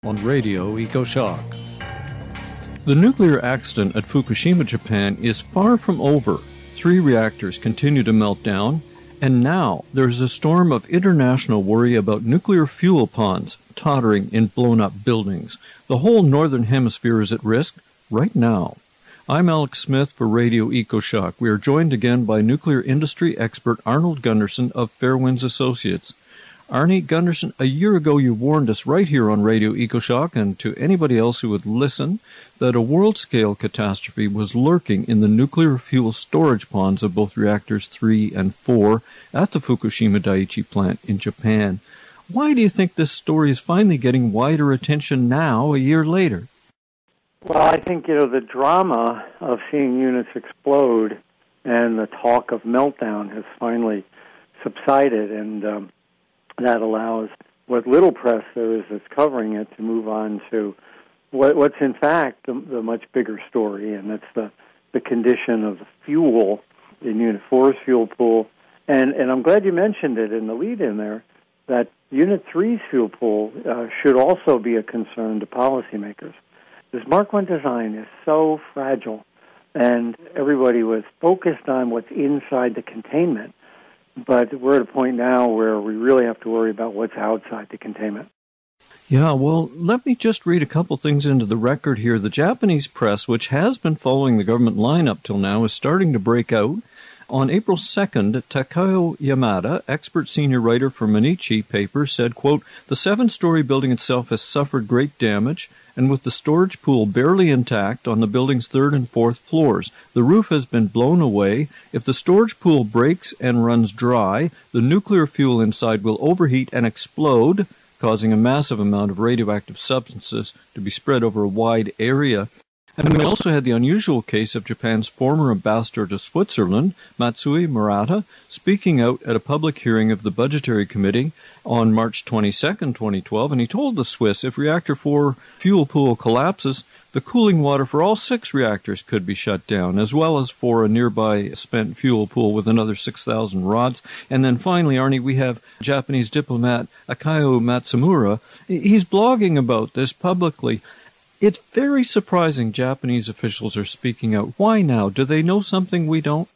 on Radio EcoShock. The nuclear accident at Fukushima, Japan is far from over. 3 reactors continue to melt down, and now there's a storm of international worry about nuclear fuel ponds tottering in blown-up buildings. The whole northern hemisphere is at risk right now. I'm Alex Smith for Radio EcoShock. We are joined again by nuclear industry expert Arnold Gunderson of Fairwinds Associates. Arnie Gunderson, a year ago you warned us right here on Radio EcoShock and to anybody else who would listen that a world-scale catastrophe was lurking in the nuclear fuel storage ponds of both reactors 3 and 4 at the Fukushima Daiichi plant in Japan. Why do you think this story is finally getting wider attention now, a year later? Well, I think, the drama of seeing units explode and the talk of meltdown has finally subsided, and that allows what little press there is that's covering it to move on to what's in fact the much bigger story, and that's the condition of the fuel in Unit 4's fuel pool. And I'm glad you mentioned it in the lead-in there, that Unit 3's fuel pool should also be a concern to policymakers. This Mark I design is so fragile, and everybody was focused on what's inside the containment. But we're at a point now where we really have to worry about what's outside the containment. Yeah, well, let me just read a couple things into the record here. The Japanese press, which has been following the government line up till now, is starting to break out. On April 2nd, Takao Yamada, expert senior writer for Mainichi paper, said, quote, "The 7-story building itself has suffered great damage, and with the storage pool barely intact on the building's 3rd and 4th floors. The roof has been blown away. If the storage pool breaks and runs dry, the nuclear fuel inside will overheat and explode, causing a massive amount of radioactive substances to be spread over a wide area." And we also had the unusual case of Japan's former ambassador to Switzerland, Matsui Murata, speaking out at a public hearing of the Budgetary Committee on March 22, 2012, and he told the Swiss if Reactor 4 fuel pool collapses, the cooling water for all 6 reactors could be shut down, as well as for a nearby spent fuel pool with another 6,000 rods. And then finally, Arnie, we have Japanese diplomat Akio Matsumura. He's blogging about this publicly. It's very surprising Japanese officials are speaking out. Why now? Do they know something we don't?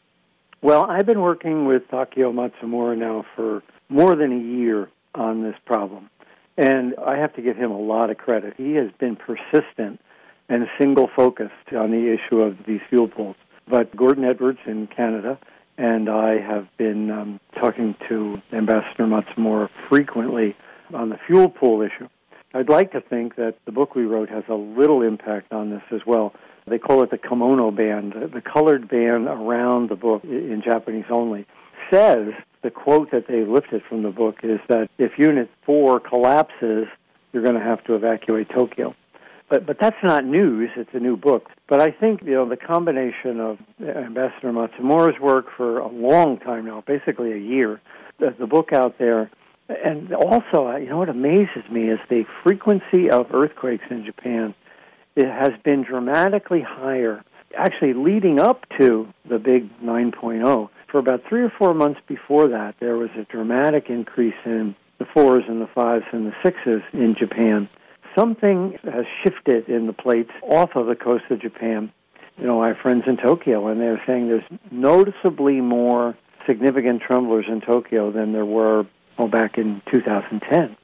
Well, I've been working with Takeo Matsumura now for more than a year on this problem, and I have to give him a lot of credit. He has been persistent and single-focused on the issue of these fuel pools. But Gordon Edwards in Canada and I have been talking to Ambassador Matsumura frequently on the fuel pool issue. I'd like to think that the book we wrote has a little impact on this as well. They call it the kimono band. The colored band around the book, in Japanese only, says, the quote that they lifted from the book is that if Unit 4 collapses, you're going to have to evacuate Tokyo. But that's not news. It's a new book. But I think, the combination of Ambassador Matsumura's work for a long time now, basically a year, the book out there, and also, what amazes me is the frequency of earthquakes in Japan. It has been dramatically higher, actually leading up to the big 9.0. For about 3 or 4 months before that, there was a dramatic increase in the 4s and the 5s and the 6s in Japan. Something has shifted in the plates off of the coast of Japan. I have friends in Tokyo, and they're saying there's noticeably more significant tremblers in Tokyo than there were back in 2010.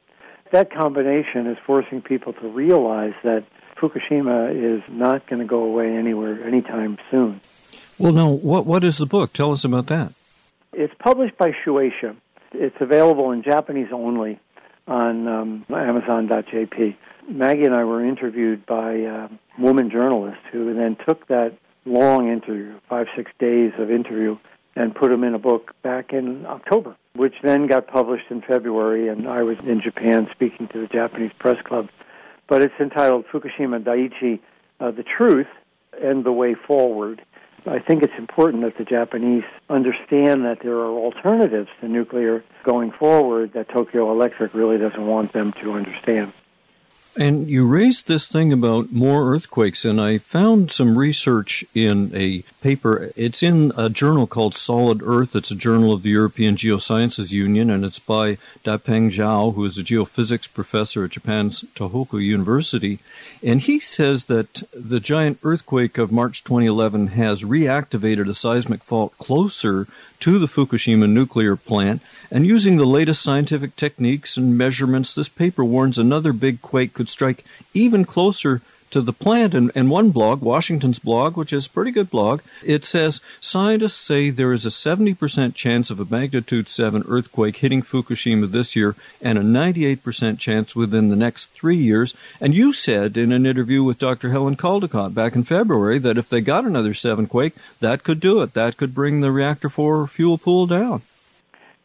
That combination is forcing people to realize that Fukushima is not going to go away anywhere anytime soon. Well, now, what is the book? Tell us about that. It's published by Shueisha. It's available in Japanese only on Amazon.jp. Maggie and I were interviewed by a woman journalist who then took that long interview, 5-6 days of interview, and put them in a book back in October, which then got published in February, and I was in Japan speaking to the Japanese press club. But it's entitled Fukushima Daiichi, The Truth and the Way Forward. I think it's important that the Japanese understand that there are alternatives to nuclear going forward that Tokyo Electric really doesn't want them to understand. And you raised this thing about more earthquakes, and I found some research in a paper. It's in a journal called Solid Earth. It's a journal of the European Geosciences Union, and it's by Dapeng Zhao, who is a geophysics professor at Japan's Tohoku University. And he says that the giant earthquake of March 2011 has reactivated a seismic fault closer to the Fukushima nuclear plant, and using the latest scientific techniques and measurements, this paper warns another big quake could strike even closer to the plant. And one blog, Washington's blog, which is a pretty good blog, it says, scientists say there is a 70% chance of a magnitude 7 earthquake hitting Fukushima this year and a 98% chance within the next 3 years. And you said in an interview with Dr. Helen Caldecott back in February that if they got another 7 quake, that could do it. That could bring the reactor 4 fuel pool down.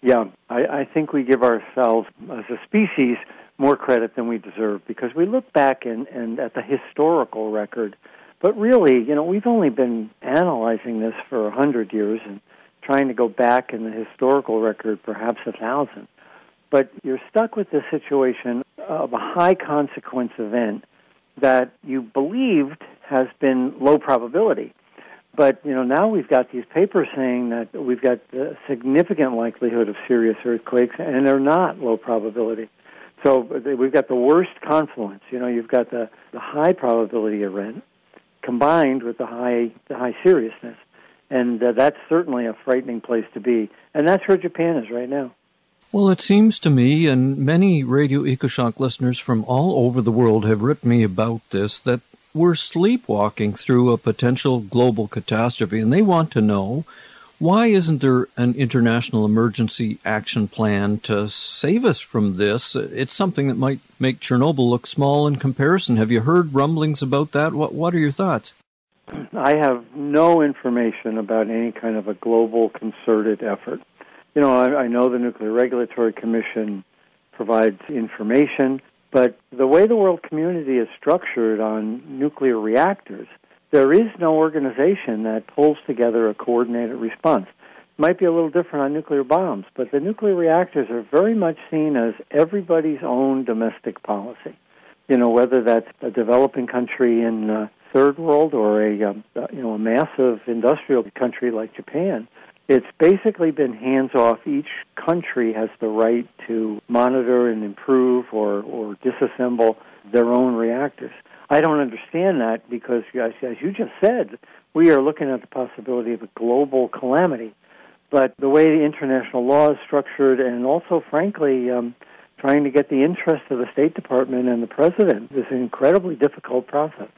Yeah, I think we give ourselves, as a species, more credit than we deserve, because we look back and at the historical record, but really, we've only been analyzing this for 100 years and trying to go back in the historical record perhaps 1,000. But you're stuck with this situation of a high-consequence event that you believed has been low probability. But, now we've got these papers saying that we've got a significant likelihood of serious earthquakes, and they're not low probability. So we've got the worst confluence. You've got the high probability event combined with the high seriousness. And that's certainly a frightening place to be. And that's where Japan is right now. Well, it seems to me, and many Radio EcoShock listeners from all over the world have written me about this, that we're sleepwalking through a potential global catastrophe, and they want to know, why isn't there an international emergency action plan to save us from this? It's something that might make Chernobyl look small in comparison. Have you heard rumblings about that? What are your thoughts? I have no information about any kind of a global concerted effort. I know the Nuclear Regulatory Commission provides information, but the way the world community is structured on nuclear reactors, there is no organization that pulls together a coordinated response. It might be a little different on nuclear bombs, but the nuclear reactors are very much seen as everybody's own domestic policy. Whether that's a developing country in third world or a massive industrial country like Japan, it's basically been hands-off. Each country has the right to monitor and improve or disassemble their own reactors. I don't understand that because, as you just said, we are looking at the possibility of a global calamity. But the way the international law is structured, and also, frankly, trying to get the interest of the State Department and the President is an incredibly difficult process.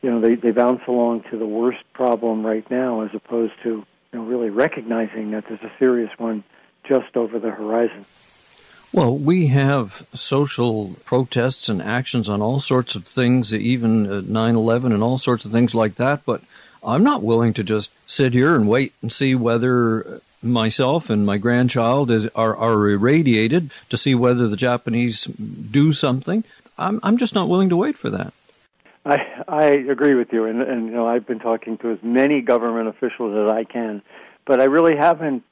They bounce along to the worst problem right now as opposed to really recognizing that there's a serious one just over the horizon. Well, we have social protests and actions on all sorts of things, even 9/11 and all sorts of things like that, but I'm not willing to just sit here and wait and see whether myself and my grandchild are irradiated, to see whether the Japanese do something. I'm just not willing to wait for that. I agree with you, and I've been talking to as many government officials as I can, but I really haven't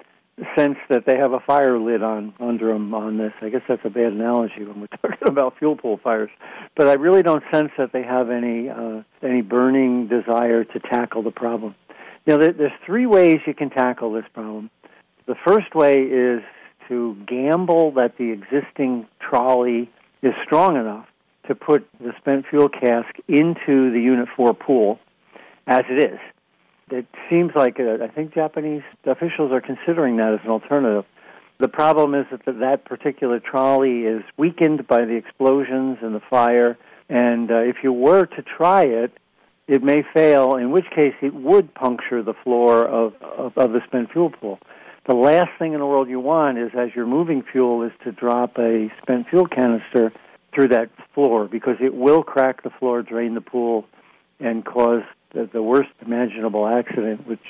sensed that they have a fire lid under them on this. I guess that's a bad analogy when we're talking about fuel pool fires, but I really don't sense that they have any burning desire to tackle the problem. There's 3 ways you can tackle this problem. The first way is to gamble that the existing trolley is strong enough to put the spent fuel cask into the Unit 4 pool as it is. It seems like, I think Japanese officials are considering that as an alternative. The problem is that particular trolley is weakened by the explosions and the fire, and if you were to try it, it may fail, in which case it would puncture the floor of the spent fuel pool. The last thing in the world you want is, as you're moving fuel, is to drop a spent fuel canister through that floor, because it will crack the floor, drain the pool, and cause the worst imaginable accident, which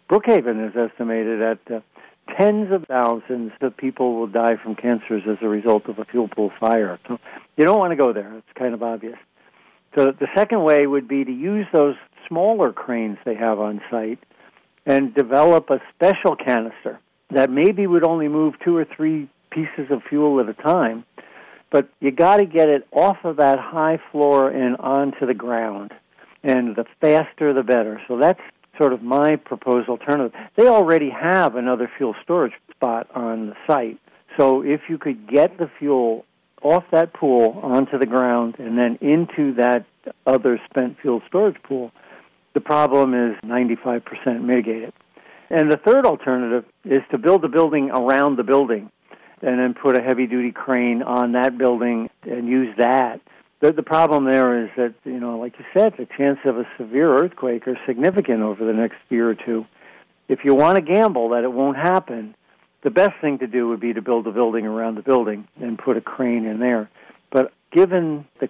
Brookhaven has estimated at tens of thousands of people will die from cancers as a result of a fuel pool fire. So you don't want to go there. It's kind of obvious. So the second way would be to use those smaller cranes they have on site and develop a special canister that maybe would only move 2 or 3 pieces of fuel at a time, But you got to get it off of that high floor and onto the ground. And the faster, the better. So that's sort of my proposed alternative. They already have another fuel storage spot on the site. So if you could get the fuel off that pool onto the ground and then into that other spent fuel storage pool, the problem is 95% mitigated. And the third alternative is to build a building around the building and then put a heavy-duty crane on that building and use that. The problem there is that, like you said, the chance of a severe earthquake are significant over the next year or two. If you want to gamble that it won't happen, the best thing to do would be to build a building around the building and put a crane in there. But given the